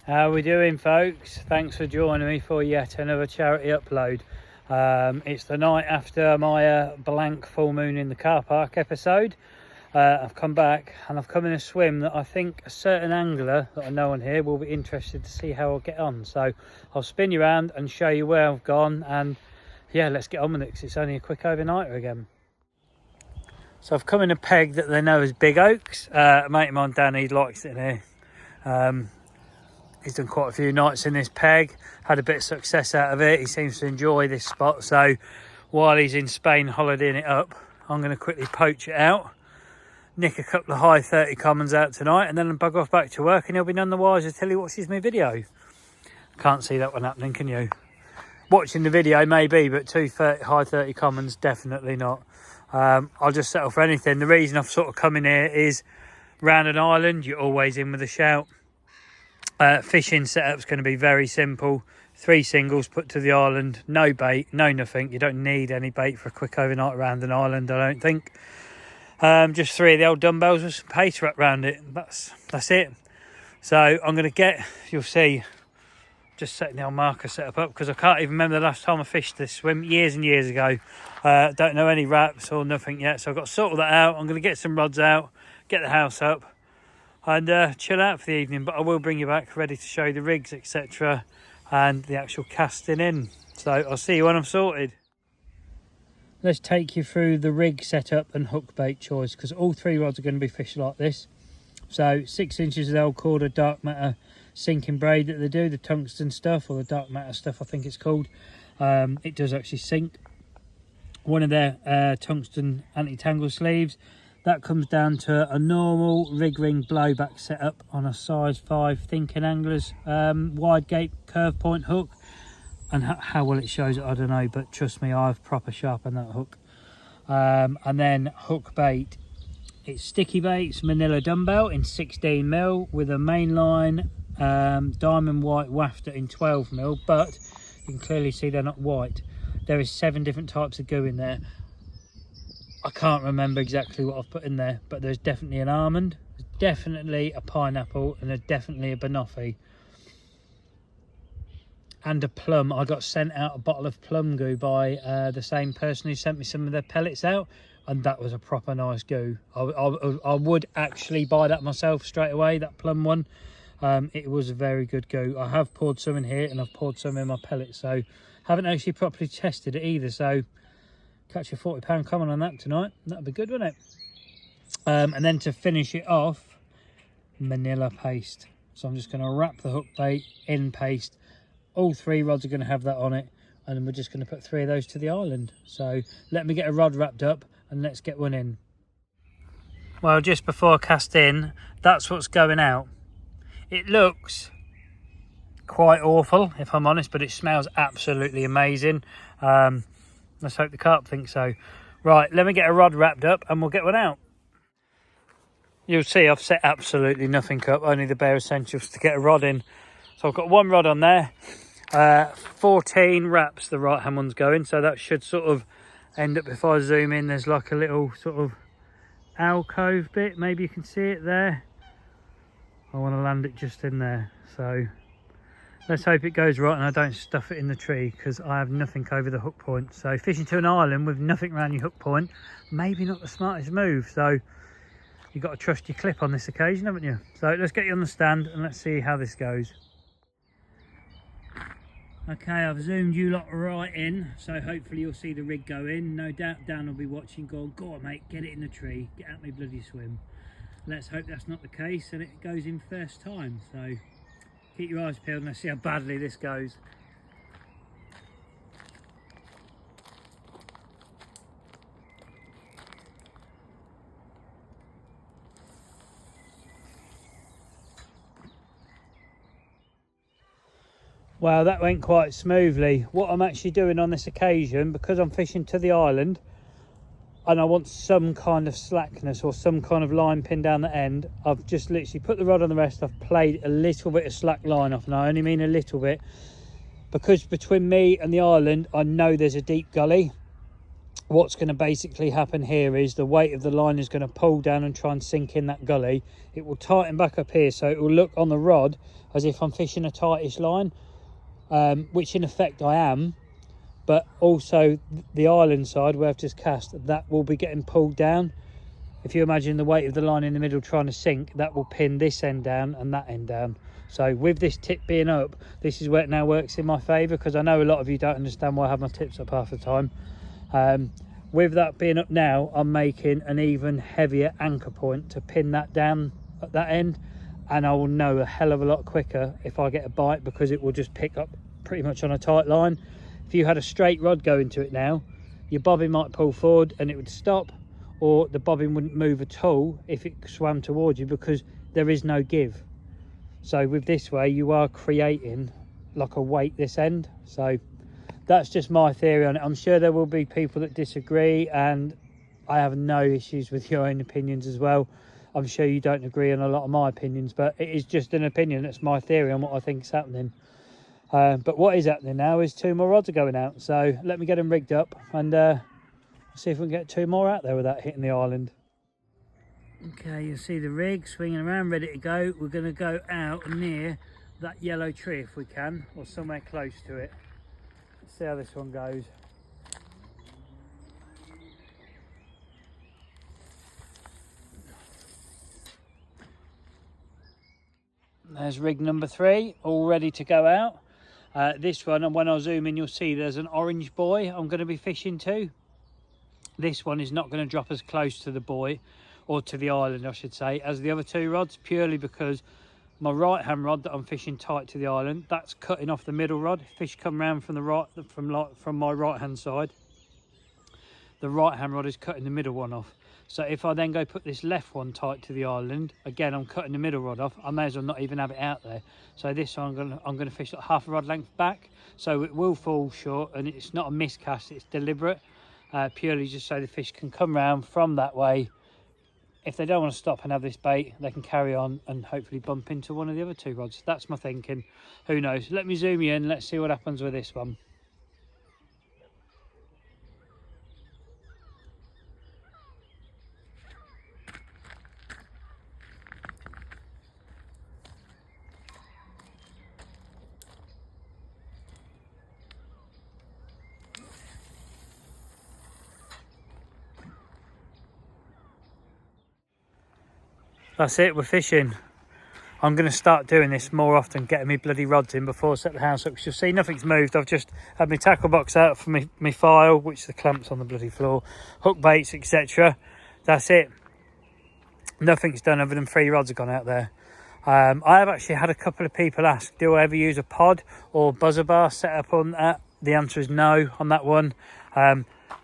How are we doing, folks? Thanks for joining me for yet another charity upload. It's the night after my blank full moon in the car park episode. I've come back and I've come in a swim that I think a certain angler that I know on here will be interested to see how I'll get on. So I'll spin you around and show you where I've gone, and yeah, let's get on with it because it's only a quick overnighter again. So I've come in a peg that they know as Big Oaks. A mate of mine, Danny, likes it in here. He's done quite a few nights in this peg, had a bit of success out of it. He seems to enjoy this spot, so while he's in Spain holidaying it up, I'm going to quickly poach it out, nick a couple of high 30 commons out tonight, and then bug off back to work, and he'll be none the wiser till he watches my video. Can't see that one happening, can you? Watching the video maybe, but high 30 commons, definitely not. I'll just settle for anything. The reason I've sort of come in here is round an island, you're always in with a shout. Fishing setup's going to be very simple. 3 singles put to the island, no bait, no nothing. You don't need any bait for a quick overnight around an island, I don't think. Just 3 of the old dumbbells with some pace wrapped around it. That's it. So I'm going to get, you'll see, just setting the old marker setup up because I can't even remember the last time I fished this swim, years and years ago. Don't know any wraps or nothing yet, so I've got to sort all that out. I'm going to get some rods out, get the house up, and chill out for the evening. But I will bring you back ready to show you the rigs, etc., and the actual casting in. So I'll see you when I'm sorted. Let's take you through the rig setup and hook bait choice, because all 3 rods are going to be fished like this. So 6 inches of the old KORDA dark matter sinking braid that they do, the tungsten stuff, or the dark matter stuff I think it's called. It does actually sink. One of their tungsten anti-tangle sleeves. That comes down to a normal rig ring blowback setup on a size 5 Thinking Anglers wide gate curve point hook. And how well it shows it, I don't know, but trust me, I've proper sharpened that hook. And then hook bait. It's sticky baits, manila dumbbell in 16mm with a mainline diamond white wafter in 12mm, but you can clearly see they're not white. There is 7 different types of goo in there. I can't remember exactly what I've put in there, but there's definitely an almond, there's definitely a pineapple, and there's definitely a banoffee. And a plum. I got sent out a bottle of plum goo by the same person who sent me some of their pellets out, and that was a proper nice goo. I would actually buy that myself straight away, that plum one. It was a very good goo. I have poured some in here, and I've poured some in my pellets, so haven't actually properly tested it either, so catch a £40 common on that tonight. That'd be good, wouldn't it? And then to finish it off, manila paste. So I'm just going to wrap the hook bait in paste. All 3 rods are going to have that on it, and then we're just going to put 3 of those to the island. So let me get a rod wrapped up and let's get one in. Well, just before I cast in, that's what's going out. It looks quite awful, if I'm honest, but it smells absolutely amazing. Let's hope the carp thinks so. Right, let me get a rod wrapped up and we'll get one out. You'll see I've set absolutely nothing up, only the bare essentials to get a rod in. So I've got 1 rod on there, 14 wraps the right hand one's going, so that should sort of end up, if I zoom in, there's like a little sort of alcove bit, maybe you can see it there. I want to land it just in there, so let's hope it goes right and I don't stuff it in the tree, because I have nothing over the hook point. So fishing to an island with nothing around your hook point, maybe not the smartest move, so you've got to trust your clip on this occasion, haven't you? So let's get you on the stand and let's see how this goes. Okay, I've zoomed you lot right in, so hopefully you'll see the rig go in. No doubt Dan will be watching, going, go on mate, get it in the tree, get out my bloody swim. Let's hope that's not the case and it goes in first time. So keep your eyes peeled and let's see how badly this goes. Well, that went quite smoothly. What I'm actually doing on this occasion, because I'm fishing to the island and I want some kind of slackness or some kind of line pinned down the end, I've just literally put the rod on the rest. I've played a little bit of slack line off, and I only mean a little bit, because between me and the island I know there's a deep gully. what's going to basically happen here is the weight of the line is going to pull down and try and sink in that gully. It will tighten back up here, so it will look on the rod as if I'm fishing a tightish line, which in effect I am. But also the island side where I've just cast, that will be getting pulled down. If you imagine the weight of the line in the middle trying to sink, that will pin this end down and that end down. So with this tip being up, this is where it now works in my favour, because I know a lot of you don't understand why I have my tips up half the time. With that being up now, I'm making an even heavier anchor point to pin that down at that end, and I will know a hell of a lot quicker if I get a bite, because it will just pick up pretty much on a tight line. If you had a straight rod going to it now, your bobbin might pull forward and it would stop, or the bobbin wouldn't move at all if it swam towards you, because there is no give. So with this way, you are creating like a weight this end. So that's just my theory on it. I'm sure there will be people that disagree, and I have no issues with your own opinions as well. I'm sure you don't agree on a lot of my opinions, but it is just an opinion. It's my theory on what I think is happening. But what is happening now is 2 more rods are going out. So let me get them rigged up and see if we can get 2 more out there without hitting the island. Okay, you'll see the rig swinging around, ready to go. We're going to go out near that yellow tree if we can, or somewhere close to it. Let's see how this one goes. There's rig number 3, all ready to go out. This one, and when I zoom in, you'll see there's an orange buoy I'm going to be fishing to. This one is not going to drop as close to the buoy, or to the island I should say, as the other 2 rods, purely because my right hand rod that I'm fishing tight to the island, that's cutting off the middle rod. Fish come round from the right, from my right hand side, the right hand rod is cutting the middle one off. So if I then go put this left one tight to the island, again I'm cutting the middle rod off. I may as well not even have it out there. So this one I'm gonna fish like half a rod length back, so it will fall short, and it's not a miscast, it's deliberate, purely just so the fish can come round from that way. If they don't want to stop and have this bait, they can carry on and hopefully bump into one of the other 2 rods. That's my thinking. Who knows? Let me zoom you in, let's see what happens with this one. That's it, we're fishing. I'm going to start doing this more often, getting me bloody rods in before I set the house up, because you'll see nothing's moved. I've just had my tackle box out for my file, which the clamps on the bloody floor, hook baits, etc. That's it. Nothing's done other than 3 rods have gone out there. I have actually had a couple of people ask, do I ever use a pod or buzzer bar set up on that? The answer is no on that one.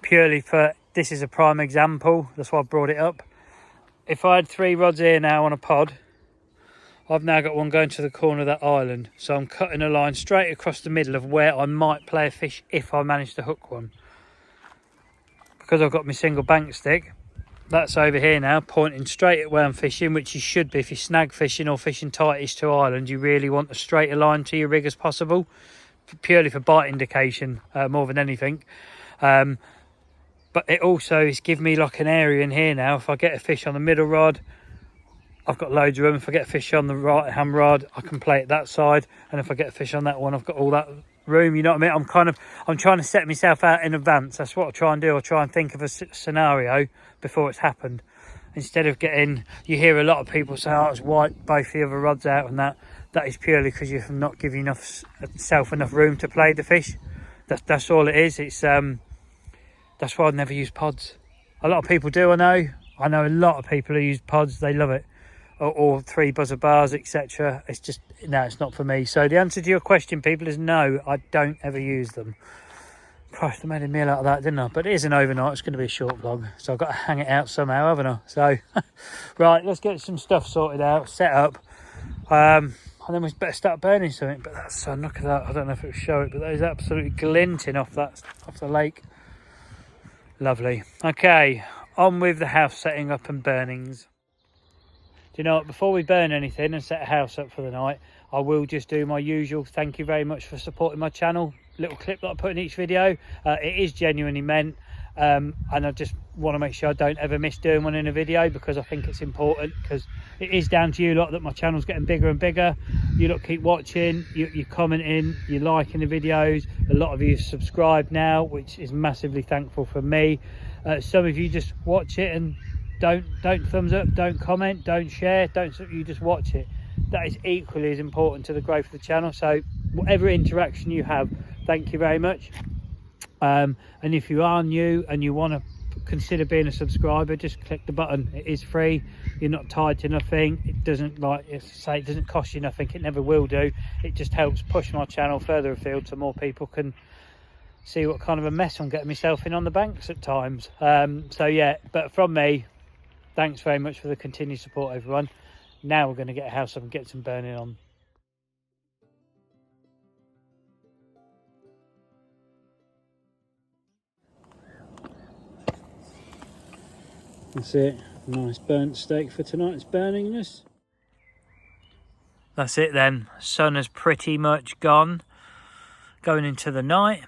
Purely for, this is a prime example, that's why I brought it up. If I had 3 rods here now on a pod, I've now got one going to the corner of that island. So I'm cutting a line straight across the middle of where I might play a fish if I manage to hook one. Because I've got my single bank stick, that's over here now, pointing straight at where I'm fishing, which you should be. If you're snag fishing or fishing tightish to island, you really want as straight a line to your rig as possible, purely for bite indication more than anything. But it also is giving me like an area in here now. If I get a fish on the middle rod, I've got loads of room. If I get a fish on the right hand rod, I can play it that side. And if I get a fish on that one, I've got all that room, you know what I mean? I'm trying to set myself out in advance. That's what I try and do. I try and think of a scenario before it's happened. Instead of getting, you hear a lot of people say, oh, it's white, both the other rods out, and that is purely because you're not giving yourself enough room to play the fish. That's all it is. It's that's why I'd never use pods. A lot of people do, I know a lot of people who use pods, they love it, or 3 buzzer bars, etc. It's just, no, it's not for me. So the answer to your question, people, is no, I don't ever use them. Christ, I made a meal out of that, didn't I? But it is an overnight, it's going to be a short vlog, so I've got to hang it out somehow, haven't I? So right, let's get some stuff sorted out, set up, and then we better start burning something. But that sun, look at that. I don't know if it will show it, but that is absolutely glinting off the lake. Lovely. Okay, on with the house setting up and burnings. Do you know what, before we burn anything and set a house up for the night, I will just do my usual thank you very much for supporting my channel little clip that I put in each video. It is genuinely meant. and I just want to make sure I don't ever miss doing one in a video, because I think it's important, because it is down to you lot that my channel's getting bigger and bigger. You lot keep watching, you're commenting, you're liking the videos. A lot of you subscribe now, which is massively thankful for me. Some of you just watch it and don't thumbs up, don't comment, don't share, you just watch it. That is equally as important to the growth of the channel. So whatever interaction you have, thank you very much. And if you are new and you want to consider being a subscriber, just click the button. It is free, you're not tied to nothing. It doesn't, like say, it doesn't cost you nothing. It never will do. It just helps push my channel further afield so more people can see what kind of a mess I'm getting myself in on the banks at times. So yeah, but from me, thanks very much for the continued support, everyone. Now we're going to get a house up and get some burning on. That's it. Nice burnt steak for tonight's burningness. That's it then. Sun has pretty much gone. Going into the night.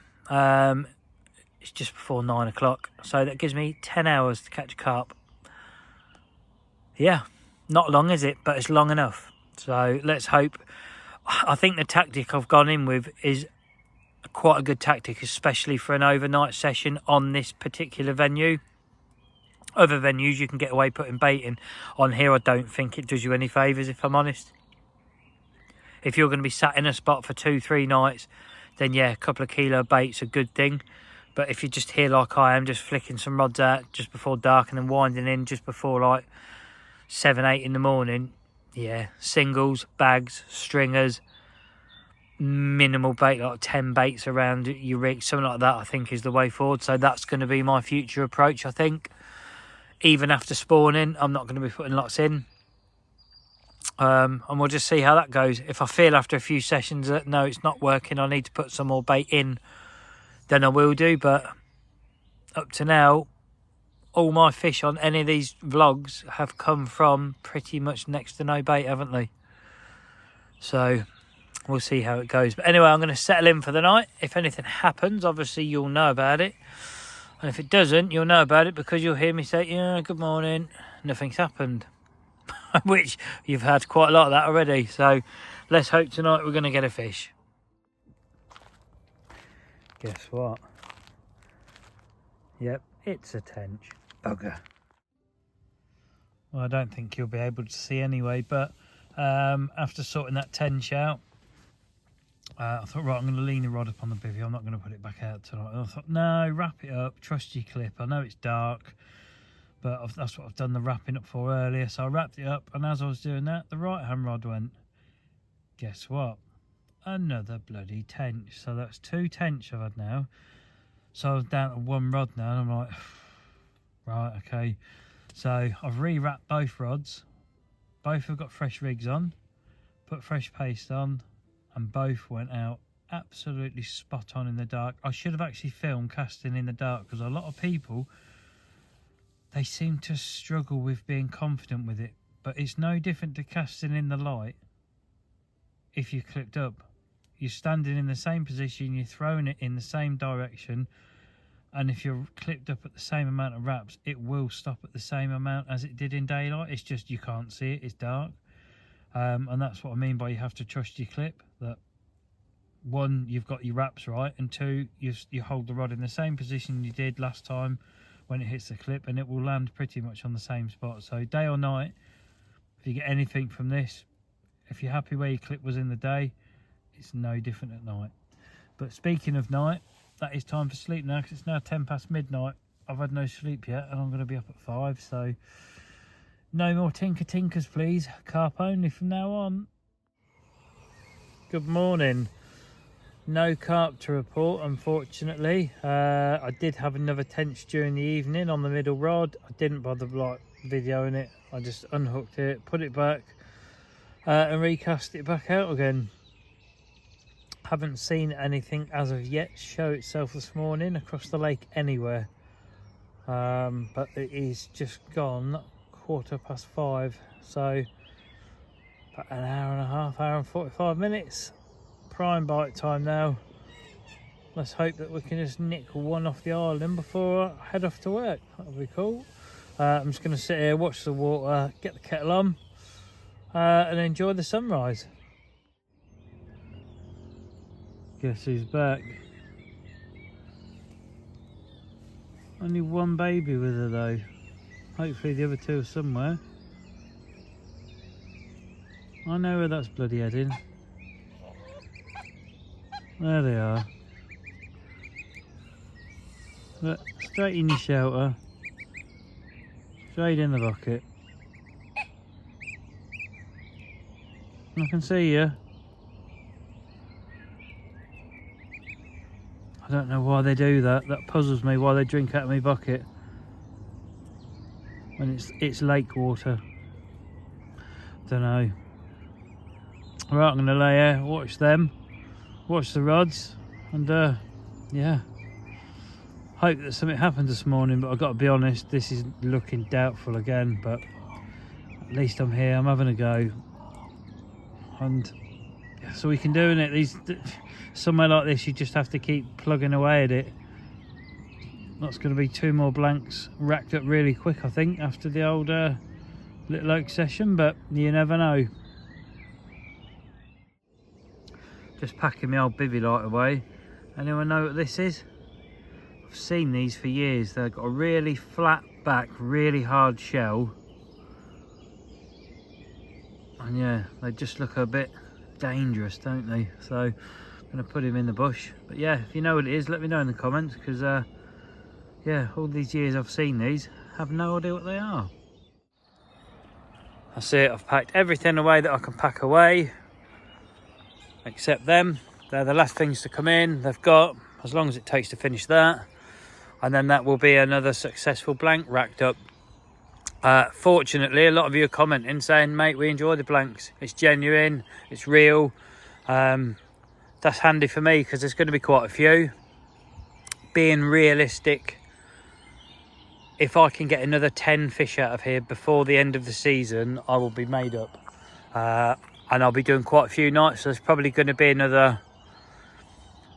It's just before 9 o'clock. So that gives me 10 hours to catch carp. Yeah, not long is it, but it's long enough. So let's hope. I think the tactic I've gone in with is quite a good tactic, especially for an overnight session on this particular venue. Other venues you can get away putting bait in. On here I don't think it does you any favours, if I'm honest. If you're going to be sat in a spot for 2-3 nights, then yeah, a couple of kilo bait's a good thing. But if you're just here like I am, just flicking some rods out just before dark and then winding in just before like 7-8 in the morning, yeah, singles, bags, stringers, minimal bait, like 10 baits around your rig, something like that, I think is the way forward. So that's going to be my future approach, I think. Even after spawning, I'm not going to be putting lots in. And we'll just see how that goes. If I feel after a few sessions that no, it's not working, I need to put some more bait in, then I will do. But up to now, all my fish on any of these vlogs have come from pretty much next to no bait, haven't they? So we'll see how it goes. But anyway, I'm going to settle in for the night. If anything happens, obviously you'll know about it. And if it doesn't, you'll know about it because you'll hear me say, yeah, good morning, nothing's happened. Which you've had quite a lot of that already. So let's hope tonight we're going to get a fish. Guess what? Yep, it's a tench. Bugger. Well, I don't think you'll be able to see anyway, but after sorting that tench out, I thought, right, I'm going to lean the rod up on the bivvy. I'm not going to put it back out tonight. And I thought, no, wrap it up, trust your clip. I know it's dark, but that's what I've done the wrapping up for earlier. So I wrapped it up, and as I was doing that, the right-hand rod went. Guess what? Another bloody tench. So that's 2 tench I've had now. So I was down to 1 rod now, and I'm like, right, okay. So I've re-wrapped both rods. Both have got fresh rigs on, put fresh paste on, and both went out absolutely spot on in the dark. I should have actually filmed casting in the dark, because a lot of people, they seem to struggle with being confident with it, but it's no different to casting in the light. If you're clipped up, you're standing in the same position, you're throwing it in the same direction, and if you're clipped up at the same amount of wraps, it will stop at the same amount as it did in daylight. It's just you can't see it, it's dark. And that's what I mean by you have to trust your clip, that 1, you've got your wraps right, and 2, you hold the rod in the same position you did last time when it hits the clip, and it will land pretty much on the same spot. So day or night, if you get anything from this, if you're happy where your clip was in the day, it's no different at night. But speaking of night, that is time for sleep now, because it's now 10 past midnight. I've had no sleep yet, and I'm going to be up at 5, so no more tinkers please. Carp only from now on. Good morning. No carp to report, unfortunately. I did have another tench during the evening on the middle rod. I didn't bother like videoing it. I just unhooked it, put it back, and recast it back out again. Haven't seen anything as of yet show itself this morning across the lake anywhere. But it is just gone 5:15, so about an hour and a half, hour and 45 minutes. Prime bite time now. let's hope that we can just nick one off the island before I head off to work. That'll be cool. I'm just going to sit here, watch the water, get the kettle on, and enjoy the sunrise. Guess who's back? Only one baby with her though. Hopefully the other two are somewhere. I know where that's bloody heading. There they are. Look, straight in your shelter. Straight in the bucket. I can see you. I don't know why they do that. That puzzles me, why they drink out of my bucket when it's lake water. Don't know. Right, I'm going to lay here, watch them, watch the rods, and yeah. Hope that something happened this morning, but I've got to be honest, this is looking doubtful again, but at least I'm here, I'm having a go. And that's all we can do, innit? Somewhere like this, you just have to keep plugging away at it. That's going to be 2 more blanks racked up really quick, I think, after the old Little Oak session, but you never know. Just packing my old bivvy light away. Anyone know what this is? I've seen these for years. They've got a really flat back, really hard shell. And yeah, they just look a bit dangerous, don't they? So I'm going to put him in the bush. But yeah, if you know what it is, let me know in the comments, because yeah, all these years I've seen these, have no idea what they are. That's it, I've packed everything away that I can pack away, except them. They're the last things to come in. They've got as long as it takes to finish that, and then that will be another successful blank racked up. Fortunately, a lot of you are commenting saying, mate, we enjoy the blanks, it's genuine, it's real. That's handy for me because there's going to be quite a few. Being realistic, if I can get another 10 fish out of here before the end of the season, I will be made up. And I'll be doing quite a few nights, so there's probably going to be another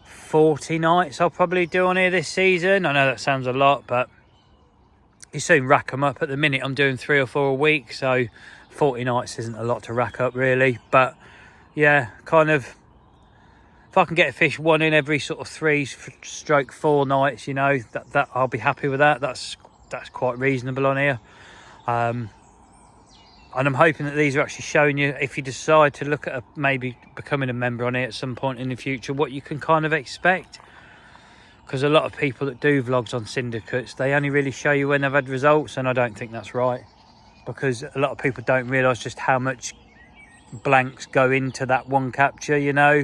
40 nights I'll probably do on here this season. I know that sounds a lot, but you soon rack them up. At the minute I'm doing 3 or 4 a week, so 40 nights isn't a lot to rack up really. But yeah, kind of, if I can get a fish 1 in every sort of 3/4 nights, you know, that I'll be happy with that. That's quite reasonable on here. And I'm hoping that these are actually showing you, if you decide to look at maybe becoming a member on here at some point in the future, what you can kind of expect. Because a lot of people that do vlogs on syndicates, they only really show you when they've had results, and I don't think that's right. Because a lot of people don't realise just how much blanks go into that one capture, you know.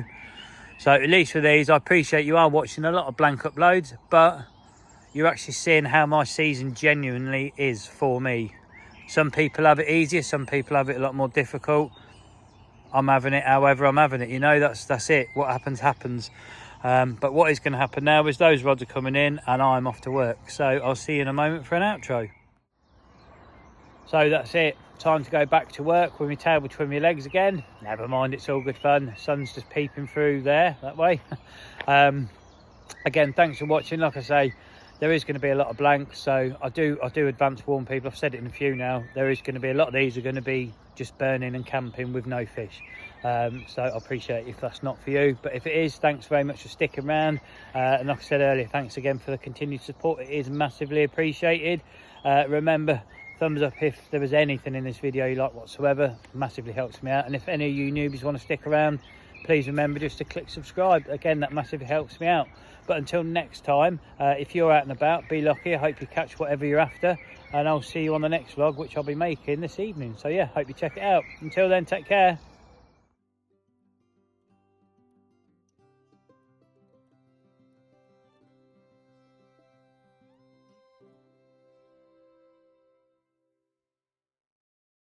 So at least with these, I appreciate you are watching a lot of blank uploads, but you're actually seeing how my season genuinely is for me. Some people have it easier, some people have it a lot more difficult. I'm having it however I'm having it, you know, that's it. What happens, happens. But what is going to happen now is those rods are coming in and I'm off to work. So I'll see you in a moment for an outro. So that's it. Time to go back to work with my tail between my legs again. Never mind, it's all good fun. The sun's just peeping through there, that way. Again, thanks for watching. Like I say, there is going to be a lot of blanks, so I do advance warn people. I've said it in a few now. There is going to be a lot of these are going to be just burning and camping with no fish. So I appreciate if that's not for you, but if it is, thanks very much for sticking around. And like I said earlier, thanks again for the continued support. It is massively appreciated. Remember, thumbs up if there was anything in this video you like whatsoever. Massively helps me out. And if any of you newbies want to stick around, please remember just to click subscribe. Again, that massively helps me out. But until next time, if you're out and about, be lucky. I hope you catch whatever you're after, and I'll see you on the next vlog, which I'll be making this evening. So yeah, hope you check it out. Until then, take care.